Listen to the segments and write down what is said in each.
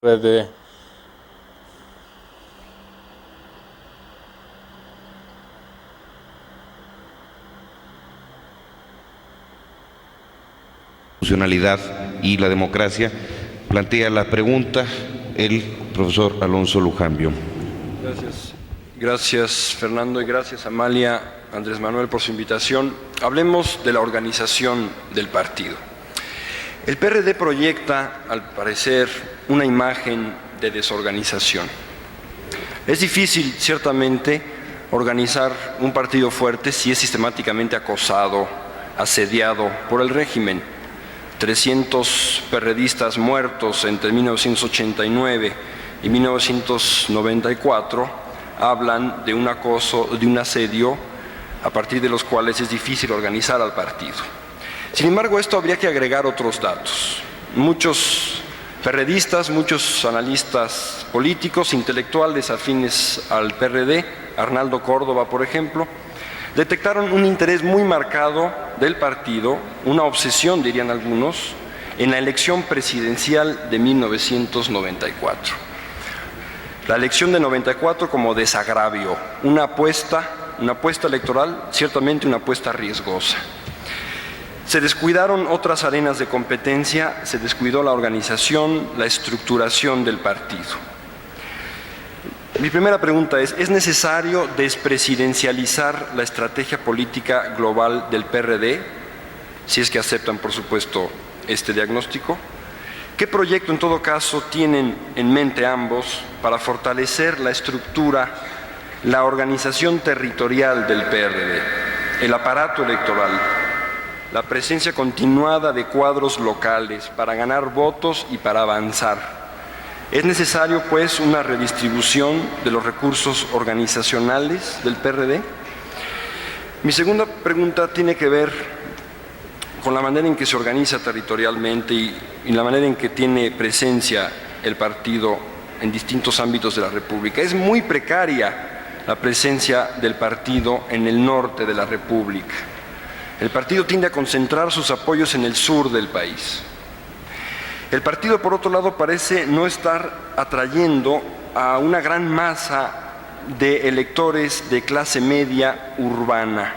PRD. Funcionalidad y la democracia, plantea la pregunta el profesor Alonso Lujambio. Gracias Fernando y gracias Amalia, Andrés Manuel por su invitación. Hablemos de la organización del partido. El PRD proyecta, al parecer, una imagen de desorganización. Es difícil, ciertamente, organizar un partido fuerte si es sistemáticamente acosado, asediado por el régimen. 300 PRDistas muertos entre 1989 y 1994 hablan de un acoso, de un asedio, a partir de los cuales es difícil organizar al partido. Sin embargo, a esto habría que agregar otros datos. Muchos PRDistas, muchos analistas políticos, intelectuales afines al PRD, Arnaldo Córdoba, por ejemplo, detectaron un interés muy marcado del partido, una obsesión, dirían algunos, en la elección presidencial de 1994. La elección de 94 como desagravio, una apuesta electoral, ciertamente una apuesta riesgosa. Se descuidaron otras arenas de competencia, se descuidó la organización, la estructuración del partido. Mi primera pregunta ¿es necesario despresidencializar la estrategia política global del PRD? Si es que aceptan, por supuesto, este diagnóstico. ¿Qué proyecto, en todo caso, tienen en mente ambos para fortalecer la estructura, la organización territorial del PRD, el aparato electoral, la presencia continuada de cuadros locales para ganar votos y para avanzar? ¿Es necesario, pues, una redistribución de los recursos organizacionales del PRD? Mi segunda pregunta tiene que ver con la manera en que se organiza territorialmente y la manera en que tiene presencia el partido en distintos ámbitos de la República. Es muy precaria la presencia del partido en el norte de la República. El partido tiende a concentrar sus apoyos en el sur del país. El partido, por otro lado, parece no estar atrayendo a una gran masa de electores de clase media urbana.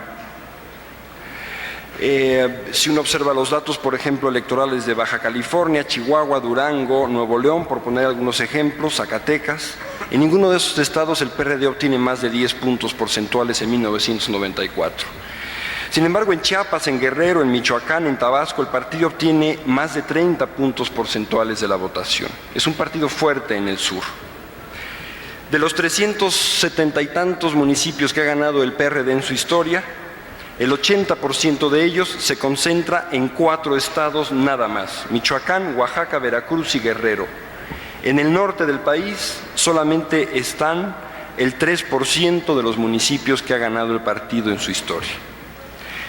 Si uno observa los datos, por ejemplo, electorales de Baja California, Chihuahua, Durango, Nuevo León, por poner algunos ejemplos, Zacatecas, en ninguno de esos estados el PRD obtiene más de 10 puntos porcentuales en 1994. Sin embargo, en Chiapas, en Guerrero, en Michoacán, en Tabasco, el partido obtiene más de 30 puntos porcentuales de la votación. Es un partido fuerte en el sur. De los 370 y tantos municipios que ha ganado el PRD en su historia, el 80% de ellos se concentra en 4 estados nada más: Michoacán, Oaxaca, Veracruz y Guerrero. En el norte del país solamente están el 3% de los municipios que ha ganado el partido en su historia.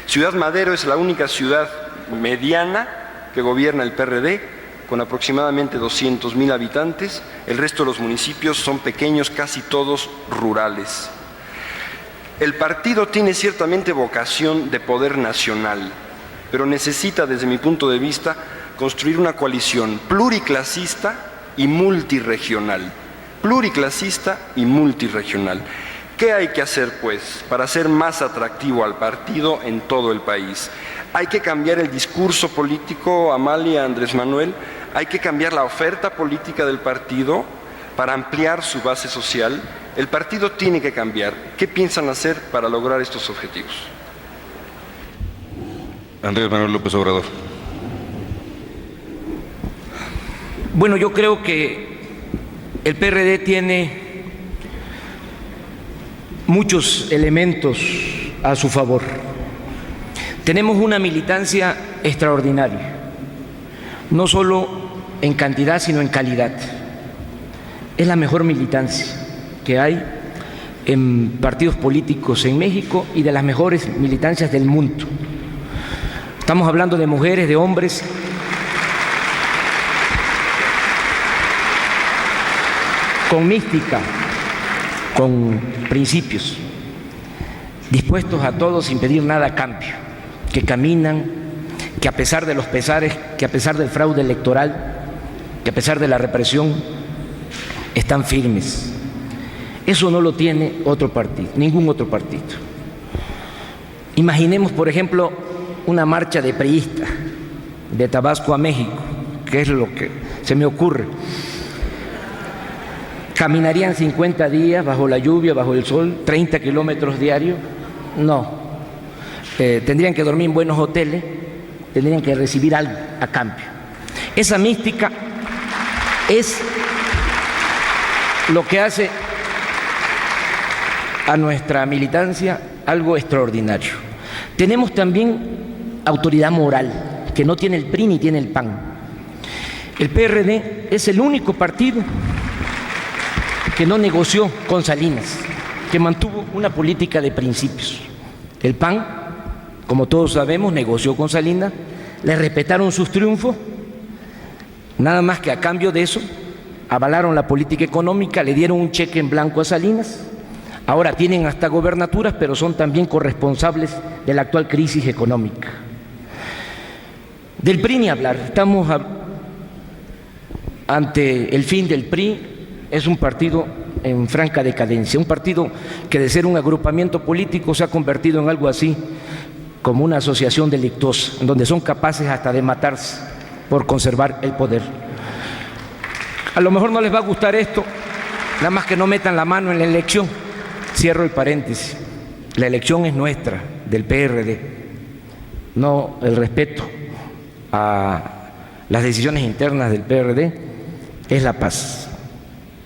Ciudad Madero es la única ciudad mediana que gobierna el PRD, con aproximadamente 200,000 habitantes. El resto de los municipios son pequeños, casi todos rurales. El partido tiene ciertamente vocación de poder nacional, pero necesita, desde mi punto de vista, construir una coalición pluriclasista y multirregional. Pluriclasista y multirregional. ¿Qué hay que hacer, pues, para hacer más atractivo al partido en todo el país? Hay que cambiar el discurso político, Amalia, Andrés Manuel. Hay que cambiar la oferta política del partido para ampliar su base social. El partido tiene que cambiar. ¿Qué piensan hacer para lograr estos objetivos? Andrés Manuel López Obrador. Bueno, yo creo que el PRD tiene muchos elementos a su favor. Tenemos una militancia extraordinaria, no solo en cantidad, sino en calidad. Es la mejor militancia que hay en partidos políticos en México y de las mejores militancias del mundo. Estamos hablando de mujeres, de hombres con mística, con principios, dispuestos a todo sin pedir nada a cambio, que caminan, que a pesar de los pesares, que a pesar del fraude electoral, que a pesar de la represión, están firmes. Eso no lo tiene otro partido, ningún otro partido. Imaginemos, por ejemplo, una marcha de priistas de Tabasco a México, que es lo que se me ocurre. ¿Caminarían 50 días bajo la lluvia, bajo el sol, 30 kilómetros diarios? No. Tendrían que dormir en buenos hoteles, tendrían que recibir algo a cambio. Esa mística es lo que hace a nuestra militancia algo extraordinario. Tenemos también autoridad moral, que no tiene el PRI ni tiene el PAN. El PRD es el único partido que no negoció con Salinas, que mantuvo una política de principios. El PAN, como todos sabemos, negoció con Salinas, le respetaron sus triunfos, nada más que a cambio de eso avalaron la política económica, le dieron un cheque en blanco a Salinas. Ahora tienen hasta gobernaturas, pero son también corresponsables de la actual crisis económica. Del PRI ni hablar, estamos ante el fin del PRI. Es un partido en franca decadencia, un partido que de ser un agrupamiento político se ha convertido en algo así como una asociación delictuosa, en donde son capaces hasta de matarse por conservar el poder. A lo mejor no les va a gustar esto, nada más que no metan la mano en la elección. Cierro el paréntesis. La elección es nuestra, del PRD, no el respeto a las decisiones internas del PRD, es la paz.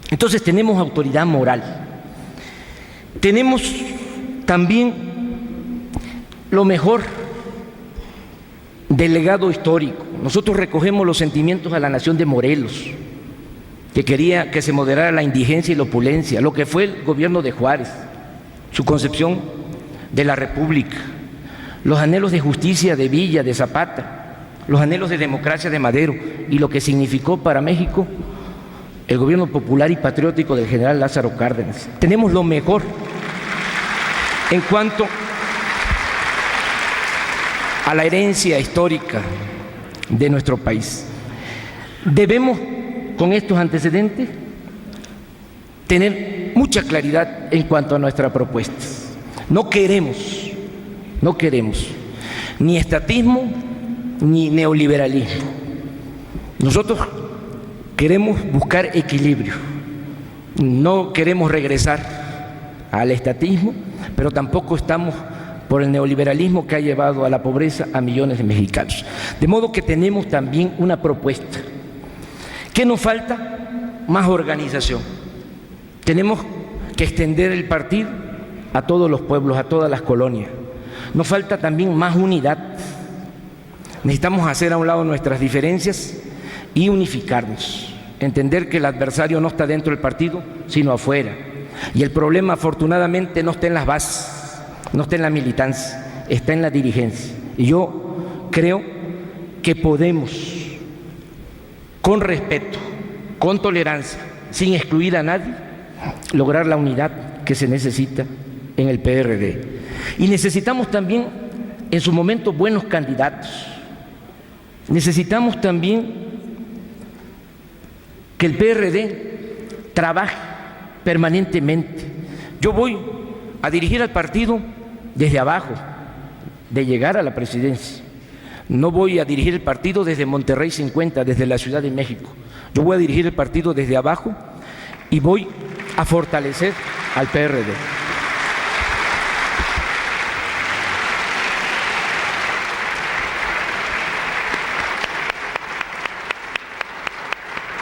Entonces tenemos autoridad moral. Tenemos también lo mejor del legado histórico. Nosotros recogemos los sentimientos a la nación de Morelos, que quería que se moderara la indigencia y la opulencia, lo que fue el gobierno de Juárez, su concepción de la República, los anhelos de justicia de Villa, de Zapata, los anhelos de democracia de Madero y lo que significó para México el gobierno popular y patriótico del general Lázaro Cárdenas. Tenemos lo mejor en cuanto a la herencia histórica de nuestro país. Debemos, con estos antecedentes, tener mucha claridad en cuanto a nuestra propuesta. No queremos ni estatismo ni neoliberalismo. Nosotros queremos buscar equilibrio. No queremos regresar al estatismo, pero tampoco estamos por el neoliberalismo que ha llevado a la pobreza a millones de mexicanos. De modo que tenemos también una propuesta. ¿Qué nos falta? Más organización. Tenemos que extender el partido a todos los pueblos, a todas las colonias. Nos falta también más unidad. Necesitamos hacer a un lado nuestras diferencias y unificarnos. Entender que el adversario no está dentro del partido, sino afuera. Y el problema, afortunadamente, no está en las bases, no está en la militancia, está en la dirigencia. Y yo creo que podemos, con respeto, con tolerancia, sin excluir a nadie, lograr la unidad que se necesita en el PRD. Y necesitamos también, en su momento, buenos candidatos. Necesitamos también que el PRD trabaje permanentemente. Yo voy a dirigir al partido desde abajo, de llegar a la presidencia. No voy a dirigir el partido desde Monterrey 50, desde la Ciudad de México. Yo voy a dirigir el partido desde abajo y voy a fortalecer al PRD.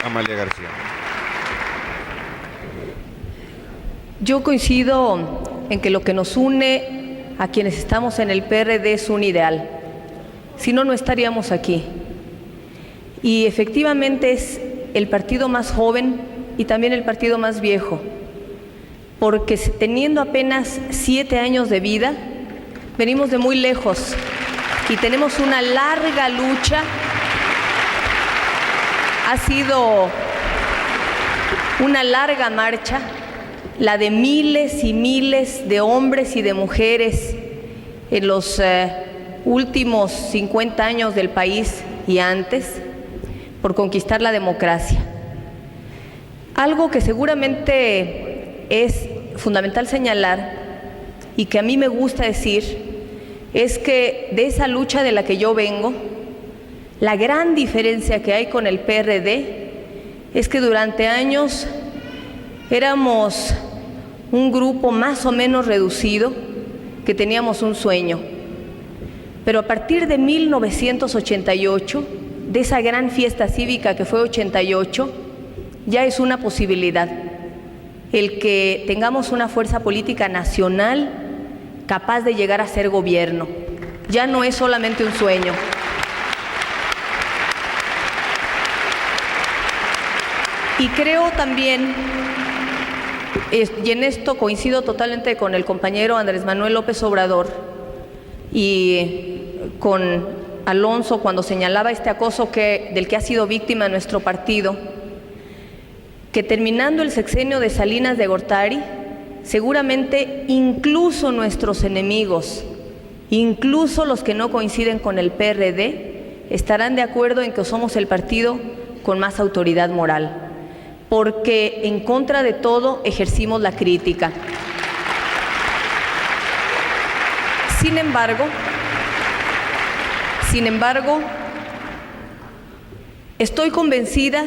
Amalia García. Yo coincido en que lo que nos une a quienes estamos en el PRD es un ideal. Si no, no estaríamos aquí. Y efectivamente es el partido más joven y también el partido más viejo, porque teniendo apenas 7 años de vida, venimos de muy lejos y tenemos una larga lucha. Ha sido una larga marcha, la de miles y miles de hombres y de mujeres en los últimos 50 años del país y antes, por conquistar la democracia. Algo que seguramente es fundamental señalar y que a mí me gusta decir es que de esa lucha de la que yo vengo, la gran diferencia que hay con el PRD es que durante años éramos un grupo más o menos reducido que teníamos un sueño. Pero a partir de 1988, de esa gran fiesta cívica que fue 88, ya es una posibilidad el que tengamos una fuerza política nacional capaz de llegar a ser gobierno. Ya no es solamente un sueño. Y creo también, y en esto coincido totalmente con el compañero Andrés Manuel López Obrador y con Alonso cuando señalaba este acoso del que ha sido víctima nuestro partido, que terminando el sexenio de Salinas de Gortari, seguramente incluso nuestros enemigos, incluso los que no coinciden con el PRD, estarán de acuerdo en que somos el partido con más autoridad moral, porque en contra de todo ejercimos la crítica. Sin embargo, estoy convencida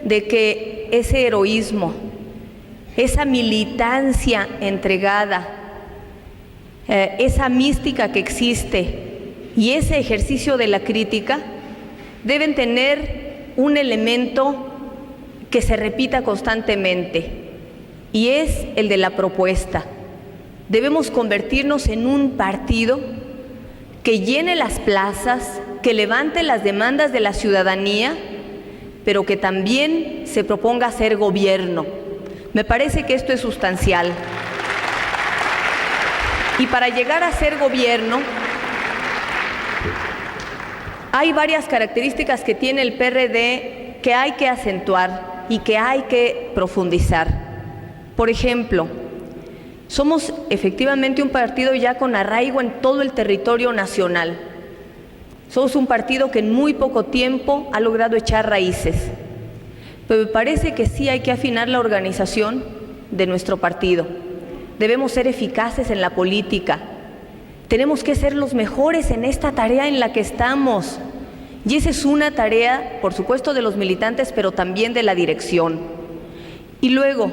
de que ese heroísmo, esa militancia entregada, esa mística que existe y ese ejercicio de la crítica deben tener un elemento que se repita constantemente, y es el de la propuesta. Debemos convertirnos en un partido que llene las plazas, que levante las demandas de la ciudadanía, pero que también se proponga hacer gobierno. Me parece que esto es sustancial. Y para llegar a ser gobierno, hay varias características que tiene el PRD que hay que acentuar y que hay que profundizar. Por ejemplo, somos efectivamente un partido ya con arraigo en todo el territorio nacional. Somos un partido que en muy poco tiempo ha logrado echar raíces. Pero me parece que sí hay que afinar la organización de nuestro partido. Debemos ser eficaces en la política. Tenemos que ser los mejores en esta tarea en la que estamos. Y esa es una tarea, por supuesto, de los militantes, pero también de la dirección. Y luego,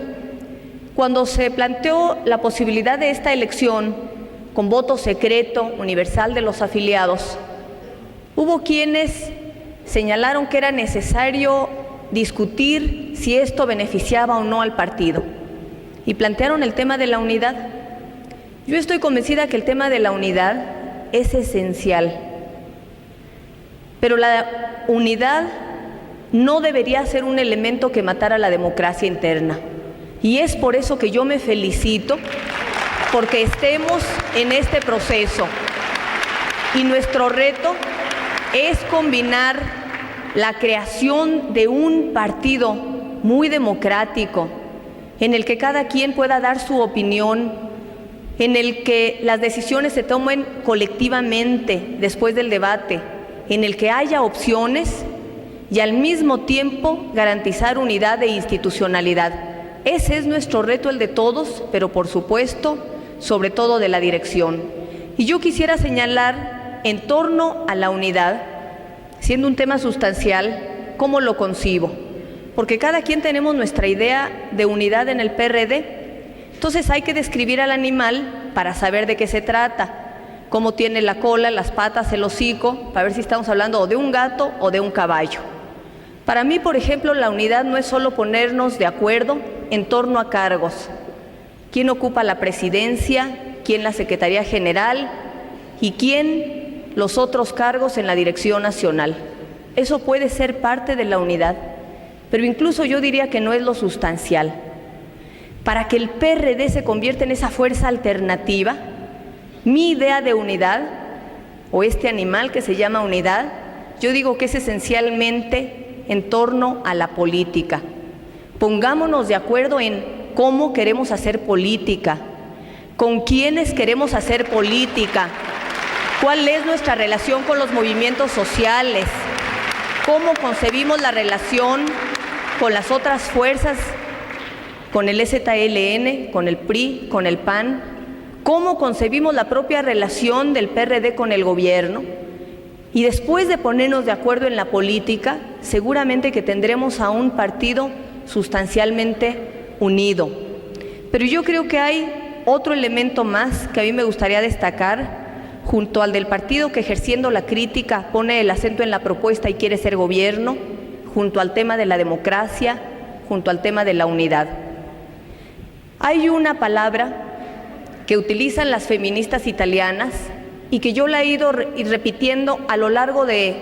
cuando se planteó la posibilidad de esta elección con voto secreto universal de los afiliados, hubo quienes señalaron que era necesario discutir si esto beneficiaba o no al partido y plantearon el tema de la unidad. Yo estoy convencida que el tema de la unidad es esencial, pero la unidad no debería ser un elemento que matara la democracia interna. Y es por eso que yo me felicito porque estemos en este proceso. Y nuestro reto es combinar la creación de un partido muy democrático, en el que cada quien pueda dar su opinión, en el que las decisiones se tomen colectivamente después del debate, en el que haya opciones y al mismo tiempo garantizar unidad e institucionalidad. Ese es nuestro reto, el de todos, pero por supuesto, sobre todo de la dirección. Y yo quisiera señalar en torno a la unidad, siendo un tema sustancial, cómo lo concibo. Porque cada quien tenemos nuestra idea de unidad en el PRD. Entonces hay que describir al animal para saber de qué se trata, cómo tiene la cola, las patas, el hocico, para ver si estamos hablando o de un gato o de un caballo. Para mí, por ejemplo, la unidad no es solo ponernos de acuerdo en torno a cargos. ¿Quién ocupa la presidencia? ¿Quién la Secretaría General? ¿Y quién los otros cargos en la Dirección Nacional? Eso puede ser parte de la unidad, pero incluso yo diría que no es lo sustancial. Para que el PRD se convierta en esa fuerza alternativa, mi idea de unidad, o este animal que se llama unidad, yo digo que es esencialmente en torno a la política. Pongámonos de acuerdo en cómo queremos hacer política, con quiénes queremos hacer política, cuál es nuestra relación con los movimientos sociales, cómo concebimos la relación con las otras fuerzas con el EZLN, con el PRI, con el PAN, cómo concebimos la propia relación del PRD con el gobierno, y después de ponernos de acuerdo en la política, seguramente que tendremos a un partido sustancialmente unido. Pero yo creo que hay otro elemento más que a mí me gustaría destacar, junto al del partido que, ejerciendo la crítica, pone el acento en la propuesta y quiere ser gobierno, junto al tema de la democracia, junto al tema de la unidad. Hay una palabra que utilizan las feministas italianas y que yo la he ido repitiendo a lo largo de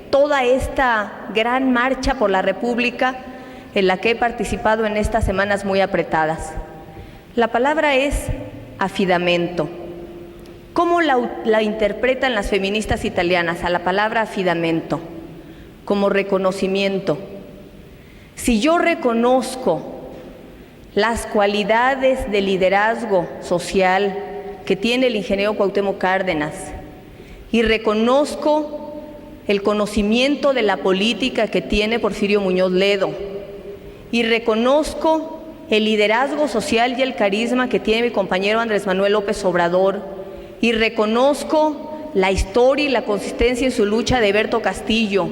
toda esta gran marcha por la República en la que he participado en estas semanas muy apretadas. La palabra es affidamento. ¿Cómo la interpretan las feministas italianas a la palabra affidamento? Como reconocimiento. Si yo reconozco las cualidades de liderazgo social que tiene el ingeniero Cuauhtémoc Cárdenas y reconozco el conocimiento de la política que tiene Porfirio Muñoz Ledo y reconozco el liderazgo social y el carisma que tiene mi compañero Andrés Manuel López Obrador y reconozco la historia y la consistencia en su lucha de Eberto Castillo,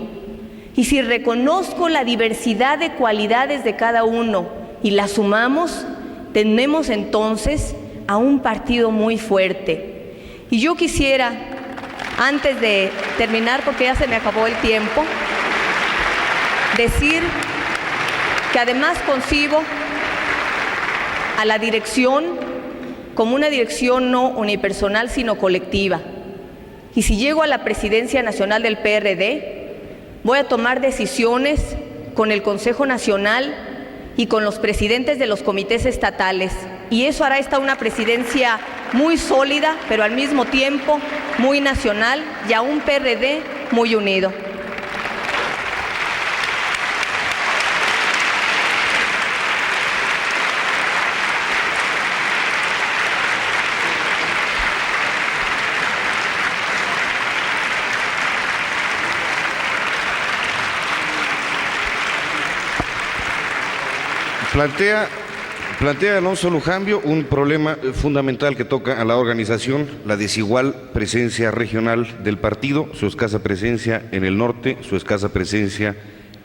y si reconozco la diversidad de cualidades de cada uno y las sumamos, tenemos entonces a un partido muy fuerte. Y yo quisiera, antes de terminar, porque ya se me acabó el tiempo, decir que además concibo a la dirección como una dirección no unipersonal, sino colectiva. Y si llego a la presidencia nacional del PRD, voy a tomar decisiones con el Consejo Nacional y con los presidentes de los comités estatales. Y eso hará esta una presidencia muy sólida, pero al mismo tiempo muy nacional, y a un PRD muy unido. Plantea Alonso Lujambio un problema fundamental que toca a la organización, la desigual presencia regional del partido, su escasa presencia en el norte, su escasa presencia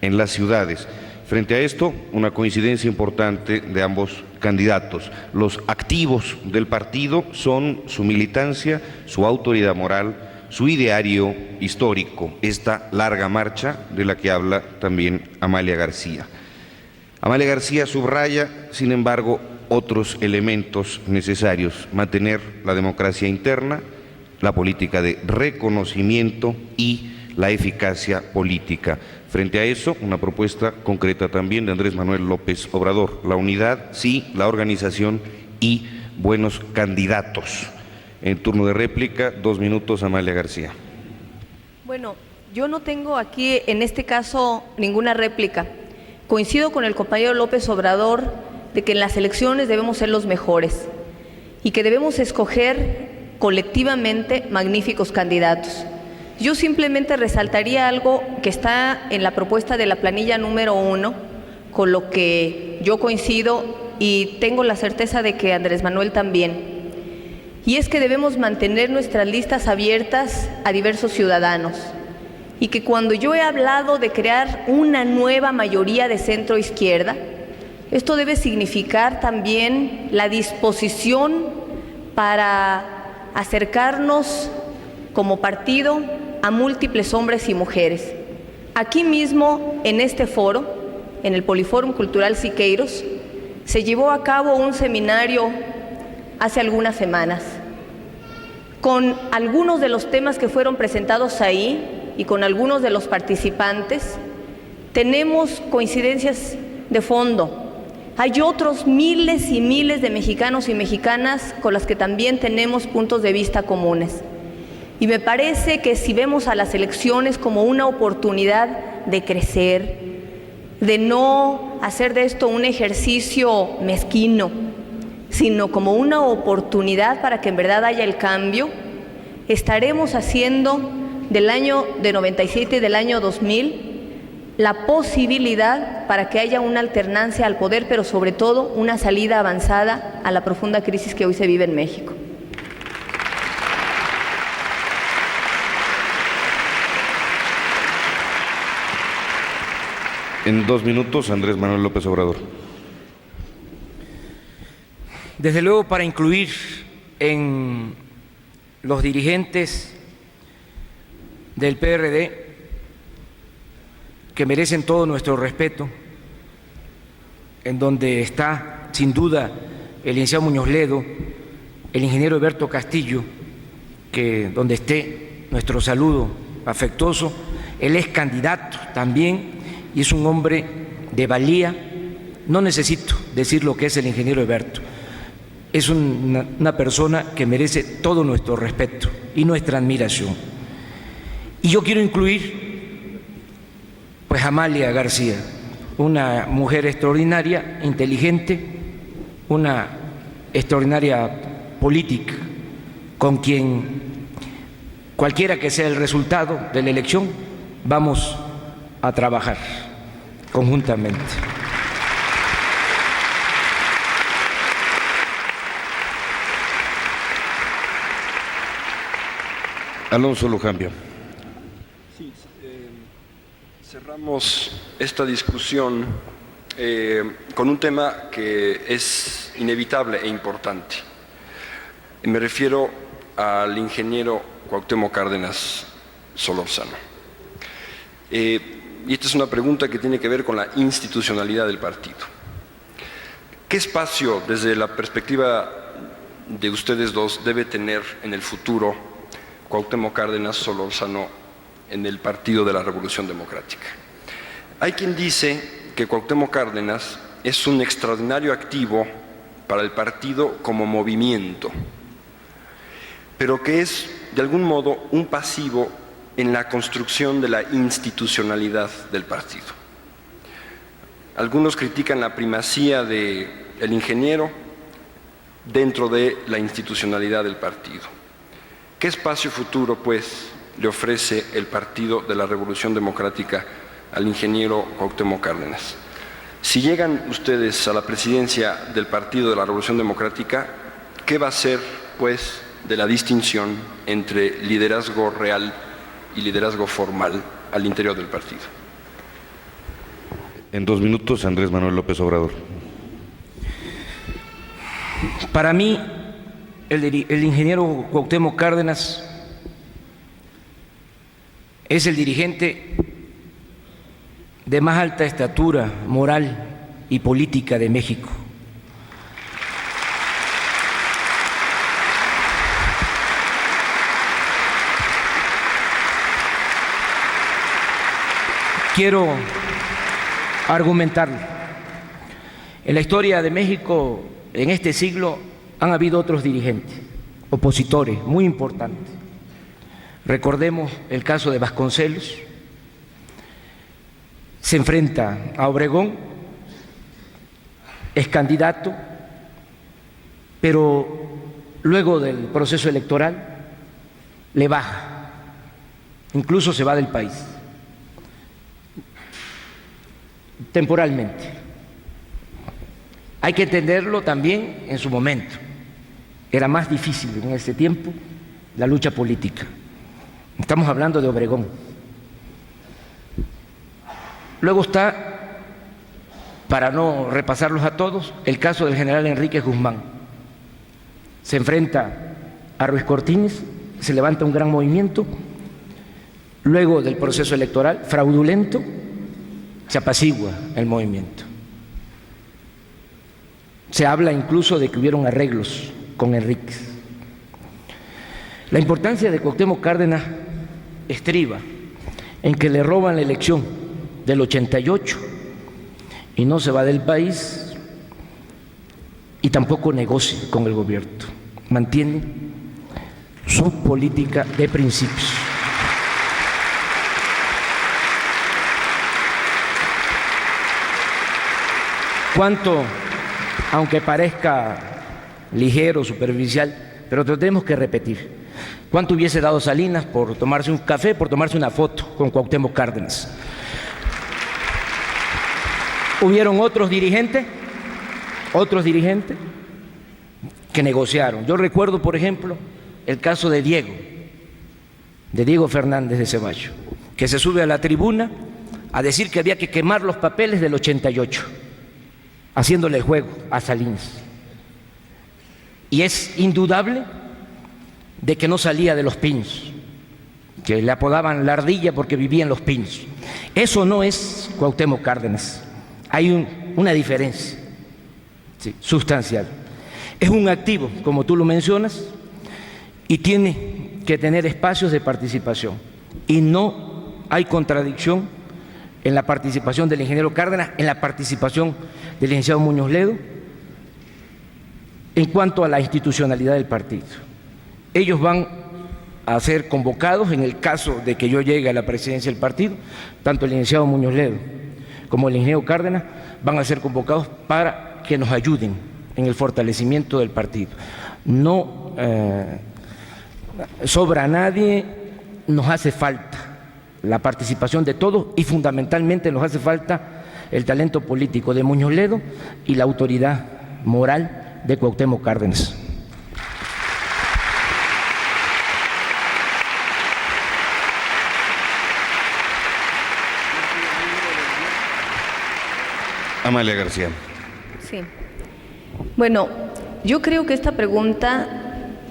en las ciudades. Frente a esto, una coincidencia importante de ambos candidatos. Los activos del partido son su militancia, su autoridad moral, su ideario histórico, esta larga marcha de la que habla también Amalia García. Amalia García subraya, sin embargo, otros elementos necesarios: mantener la democracia interna, la política de reconocimiento y la eficacia política. Frente a eso, una propuesta concreta también de Andrés Manuel López Obrador: la unidad, sí, la organización y buenos candidatos. En turno de réplica, 2 minutos, Amalia García. Bueno, yo no tengo aquí, en este caso, ninguna réplica. Coincido con el compañero López Obrador de que en las elecciones debemos ser los mejores y que debemos escoger colectivamente magníficos candidatos. Yo simplemente resaltaría algo que está en la propuesta de la planilla número 1, con lo que yo coincido y tengo la certeza de que Andrés Manuel también. Y es que debemos mantener nuestras listas abiertas a diversos ciudadanos. Y que cuando yo he hablado de crear una nueva mayoría de centro-izquierda, esto debe significar también la disposición para acercarnos como partido a múltiples hombres y mujeres. Aquí mismo, en este foro, en el Poliforum Cultural Siqueiros, se llevó a cabo un seminario hace algunas semanas. Con algunos de los temas que fueron presentados ahí, y con algunos de los participantes, tenemos coincidencias de fondo. Hay otros miles y miles de mexicanos y mexicanas con las que también tenemos puntos de vista comunes. Y me parece que si vemos a las elecciones como una oportunidad de crecer, de no hacer de esto un ejercicio mezquino, sino como una oportunidad para que en verdad haya el cambio, estaremos haciendo del año de 97 y del año 2000 la posibilidad para que haya una alternancia al poder, pero sobre todo una salida avanzada a la profunda crisis que hoy se vive en México. En 2 minutos, Andrés Manuel López Obrador. Desde luego, para incluir en los dirigentes del PRD, que merecen todo nuestro respeto, en donde está sin duda el licenciado Muñoz Ledo, el ingeniero Alberto Castillo, que donde esté nuestro saludo afectuoso. Él es candidato también y es un hombre de valía. No necesito decir lo que es el ingeniero Alberto. Es una persona que merece todo nuestro respeto y nuestra admiración. Y yo quiero incluir pues a Amalia García, una mujer extraordinaria, inteligente, una extraordinaria política, con quien cualquiera que sea el resultado de la elección, vamos a trabajar conjuntamente. Alonso Lujambio. Sí, cerramos esta discusión con un tema que es inevitable e importante. Me refiero al ingeniero Cuauhtémoc Cárdenas Solórzano. Y esta es una pregunta que tiene que ver con la institucionalidad del partido. ¿Qué espacio, desde la perspectiva de ustedes dos, debe tener en el futuro Cuauhtémoc Cárdenas Solórzano en el Partido de la Revolución Democrática? Hay quien dice que Cuauhtémoc Cárdenas es un extraordinario activo para el partido como movimiento, pero que es de algún modo un pasivo en la construcción de la institucionalidad del partido. Algunos critican la primacía del ingeniero dentro de la institucionalidad del partido. ¿Qué espacio futuro, pues, le ofrece el Partido de la Revolución Democrática al ingeniero Cuauhtémoc Cárdenas? Si llegan ustedes a la presidencia del Partido de la Revolución Democrática, ¿qué va a ser, pues, de la distinción entre liderazgo real y liderazgo formal al interior del partido? En 2 minutos, Andrés Manuel López Obrador. Para mí, el ingeniero Cuauhtémoc Cárdenas es el dirigente de más alta estatura moral y política de México. Quiero argumentarlo. En la historia de México, en este siglo, han habido otros dirigentes, opositores muy importantes. Recordemos el caso de Vasconcelos. Se enfrenta a Obregón, es candidato, pero luego del proceso electoral le baja, incluso se va del país. Temporalmente. Hay que entenderlo también en su momento. Era más difícil en ese tiempo la lucha política. Estamos hablando de Obregón. Luego está, para no repasarlos a todos, el caso del general Enrique Guzmán. Se enfrenta a Ruiz Cortines, se levanta un gran movimiento. Luego del proceso electoral fraudulento, se apacigua el movimiento. Se habla incluso de que hubieron arreglos con Enríquez. La importancia de Cuauhtémoc Cárdenas estriba en que le roban la elección del 88 y no se va del país y tampoco negocia con el gobierno. Mantiene su política de principios. ¿Cuánto, aunque parezca ligero, superficial, pero tenemos que repetir, cuánto hubiese dado Salinas por tomarse un café, por tomarse una foto con Cuauhtémoc Cárdenas? hubieron otros dirigentes que negociaron. Yo recuerdo, por ejemplo, el caso de Diego Fernández de Ceballos, que se sube a la tribuna a decir que había que quemar los papeles del 88, haciéndole el juego a Salinas. Y es indudable de que no salía de Los Pinos, que le apodaban la ardilla porque vivía en Los Pinos. Eso no es Cuauhtémoc Cárdenas. Hay una diferencia, sí, sustancial. Es un activo, como tú lo mencionas, y tiene que tener espacios de participación. Y no hay contradicción en la participación del ingeniero Cárdenas, en la participación del licenciado Muñoz Ledo, en cuanto a la institucionalidad del partido. Ellos van a ser convocados en el caso de que yo llegue a la presidencia del partido, tanto el licenciado Muñoz Ledo como el ingeniero Cárdenas van a ser convocados para que nos ayuden en el fortalecimiento del partido. No sobra nadie, nos hace falta la participación de todos y fundamentalmente nos hace falta el talento político de Muñoz Ledo y la autoridad moral de Cuauhtémoc Cárdenas. Amalia García. Sí. Bueno, yo creo que esta pregunta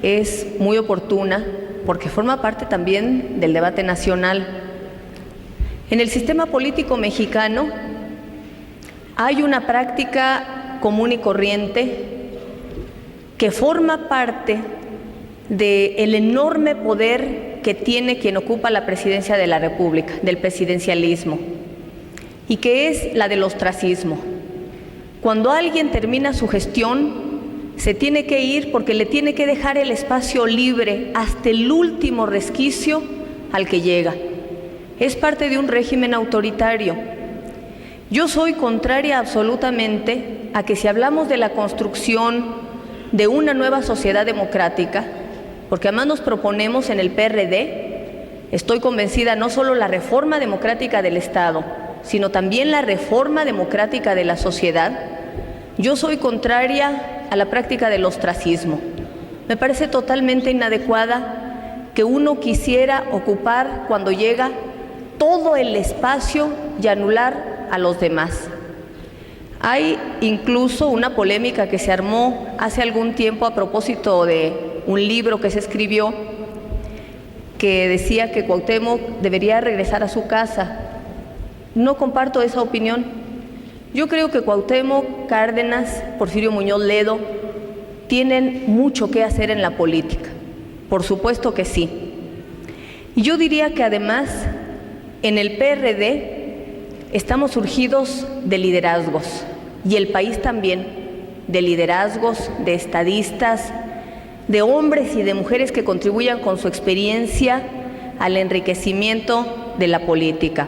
es muy oportuna porque forma parte también del debate nacional. En el sistema político mexicano hay una práctica común y corriente que forma parte del enorme poder que tiene quien ocupa la presidencia de la República, del presidencialismo, y que es la del ostracismo. Cuando alguien termina su gestión, se tiene que ir porque le tiene que dejar el espacio libre hasta el último resquicio al que llega. Es parte de un régimen autoritario. Yo soy contraria absolutamente a que si hablamos de la construcción de una nueva sociedad democrática, porque además nos proponemos en el PRD, estoy convencida, no solo la reforma democrática del Estado, sino también la reforma democrática de la sociedad, yo soy contraria a la práctica del ostracismo. Me parece totalmente inadecuada que uno quisiera ocupar cuando llega todo el espacio y anular a los demás. Hay incluso una polémica que se armó hace algún tiempo a propósito de un libro que se escribió que decía que Cuauhtémoc debería regresar a su casa. No comparto esa opinión. Yo creo que Cuauhtémoc, Cárdenas, Porfirio Muñoz Ledo tienen mucho que hacer en la política. Por supuesto que sí. Y yo diría que además en el PRD estamos surgidos de liderazgos y el país también, de liderazgos, de estadistas, de hombres y de mujeres que contribuyan con su experiencia al enriquecimiento de la política.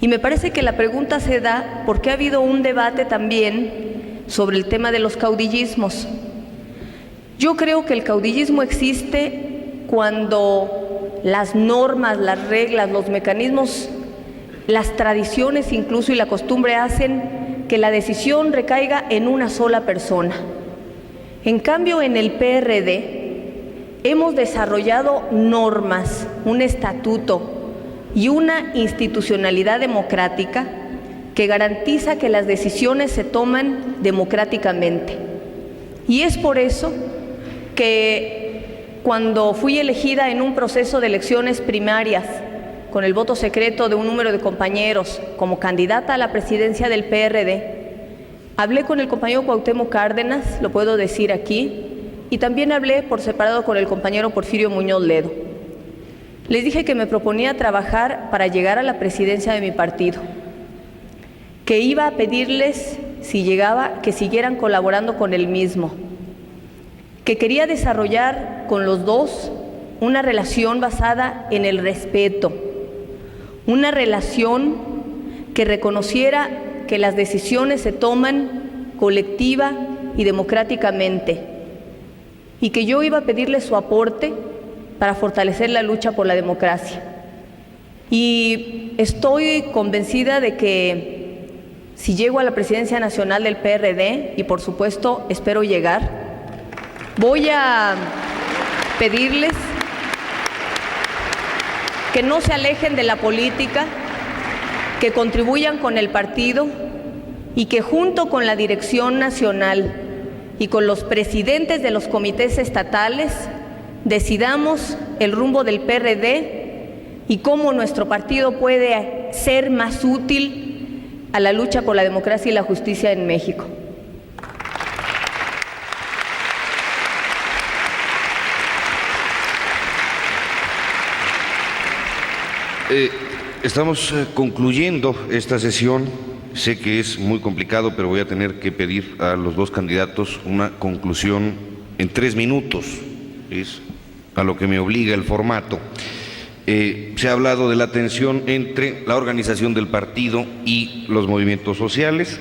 Y me parece que la pregunta se da porque ha habido un debate también sobre el tema de los caudillismos. Yo creo que el caudillismo existe cuando las normas, las reglas, los mecanismos, las tradiciones incluso y la costumbre hacen que la decisión recaiga en una sola persona. En cambio, en el PRD hemos desarrollado normas, un estatuto y una institucionalidad democrática que garantiza que las decisiones se toman democráticamente. Y es por eso que cuando fui elegida en un proceso de elecciones primarias, con el voto secreto de un número de compañeros como candidata a la presidencia del PRD, hablé con el compañero Cuauhtémoc Cárdenas, lo puedo decir aquí, y también hablé por separado con el compañero Porfirio Muñoz Ledo. Les dije que me proponía trabajar para llegar a la presidencia de mi partido, que iba a pedirles, si llegaba, que siguieran colaborando con el mismo, que quería desarrollar con los dos una relación basada en el respeto, una relación que reconociera que las decisiones se toman colectiva y democráticamente, y que yo iba a pedirle su aporte para fortalecer la lucha por la democracia. Y estoy convencida de que si llego a la presidencia nacional del PRD, y por supuesto espero llegar, voy a pedirles que no se alejen de la política, que contribuyan con el partido y que junto con la dirección nacional y con los presidentes de los comités estatales decidamos el rumbo del PRD y cómo nuestro partido puede ser más útil a la lucha por la democracia y la justicia en México. Estamos concluyendo esta sesión. Sé que es muy complicado, pero voy a tener que pedir a los dos candidatos una conclusión en 3 minutos. Es a lo que me obliga el formato. Se ha hablado de la tensión entre la organización del partido y los movimientos sociales,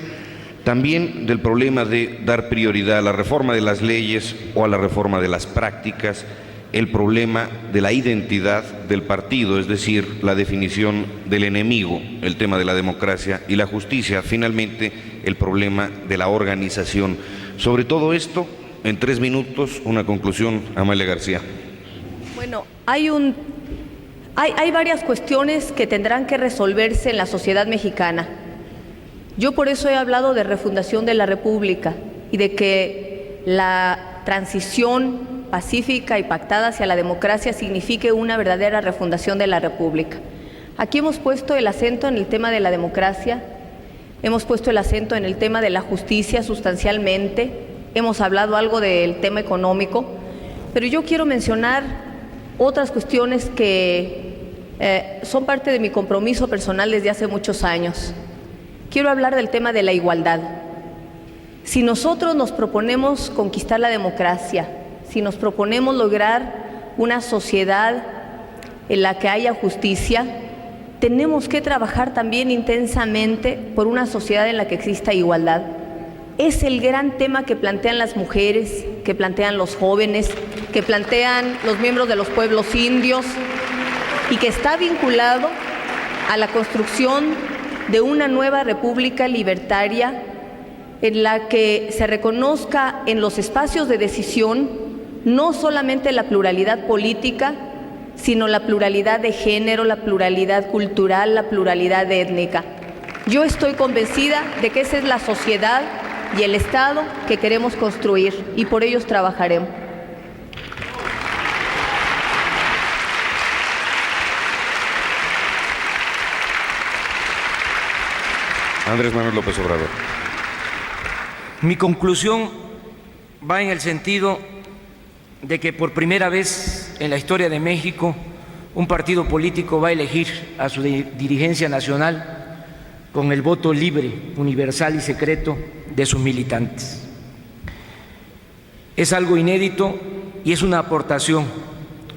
también del problema de dar prioridad a la reforma de las leyes o a la reforma de las prácticas, el problema de la identidad del partido, es decir, la definición del enemigo, el tema de la democracia y la justicia, finalmente el problema de la organización. Sobre todo esto, en 3 minutos, una conclusión, Amalia García. Bueno, hay varias cuestiones que tendrán que resolverse en la sociedad mexicana. Yo por eso he hablado de refundación de la República y de que la transición pacífica y pactada hacia la democracia signifique una verdadera refundación de la República. Aquí hemos puesto el acento en el tema de la democracia, hemos puesto el acento en el tema de la justicia sustancialmente, hemos hablado algo del tema económico, pero yo quiero mencionar otras cuestiones que son parte de mi compromiso personal desde hace muchos años. Quiero hablar del tema de la igualdad. Si nosotros nos proponemos conquistar la democracia, si nos proponemos lograr una sociedad en la que haya justicia, tenemos que trabajar también intensamente por una sociedad en la que exista igualdad. Es el gran tema que plantean las mujeres, que plantean los jóvenes, que plantean los miembros de los pueblos indios y que está vinculado a la construcción de una nueva república libertaria en la que se reconozca en los espacios de decisión no solamente la pluralidad política, sino la pluralidad de género, la pluralidad cultural, la pluralidad étnica. Yo estoy convencida de que esa es la sociedad y el Estado que queremos construir y por ellos trabajaremos. Andrés Manuel López Obrador. Mi conclusión va en el sentido de que por primera vez en la historia de México un partido político va a elegir a su dirigencia nacional con el voto libre, universal y secreto de sus militantes. Es algo inédito y es una aportación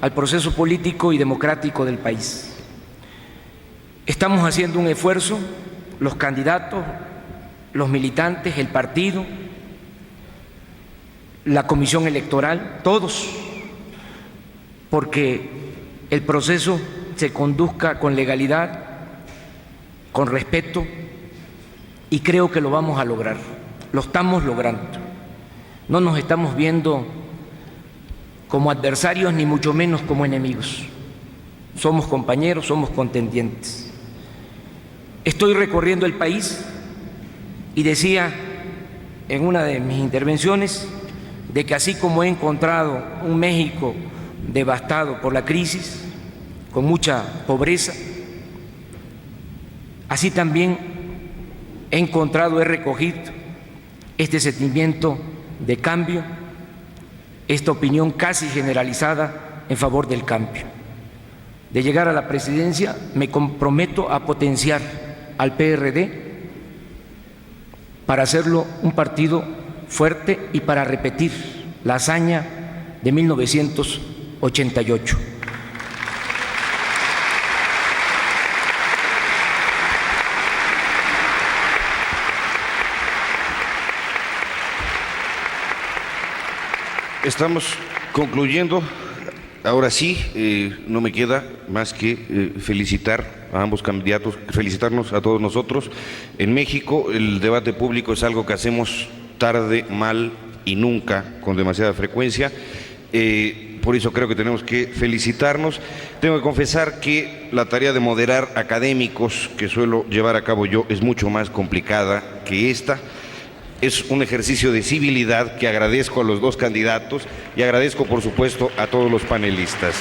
al proceso político y democrático del país. Estamos haciendo un esfuerzo, los candidatos, los militantes, el partido, la comisión electoral, todos, porque el proceso se conduzca con legalidad, con respeto, y creo que lo vamos a lograr, lo estamos logrando. No nos estamos viendo como adversarios ni mucho menos como enemigos. Somos compañeros, somos contendientes. Estoy recorriendo el país y decía en una de mis intervenciones de que así como he encontrado un México devastado por la crisis, con mucha pobreza, así también he recogido este sentimiento de cambio, esta opinión casi generalizada en favor del cambio. De llegar a la presidencia me comprometo a potenciar al PRD para hacerlo un partido fuerte y para repetir la hazaña de 1988. Estamos concluyendo. Ahora sí, no me queda más que felicitar a ambos candidatos, felicitarnos a todos nosotros. En México el debate público es algo que hacemos tarde, mal y nunca con demasiada frecuencia. Por eso creo que tenemos que felicitarnos. Tengo que confesar que la tarea de moderar académicos que suelo llevar a cabo yo es mucho más complicada que esta. Es un ejercicio de civilidad que agradezco a los dos candidatos y agradezco, por supuesto, a todos los panelistas.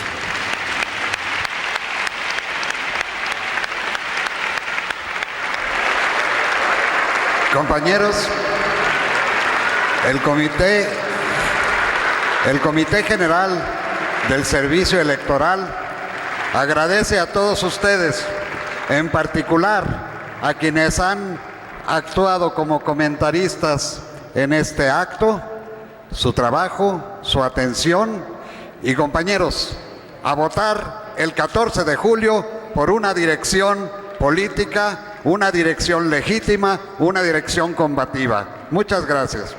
Compañeros, el Comité General del Servicio Electoral agradece a todos ustedes, en particular a quienes han actuado como comentaristas en este acto, su trabajo, su atención y, compañeros, a votar el 14 de julio por una dirección política, una dirección legítima, una dirección combativa. Muchas gracias.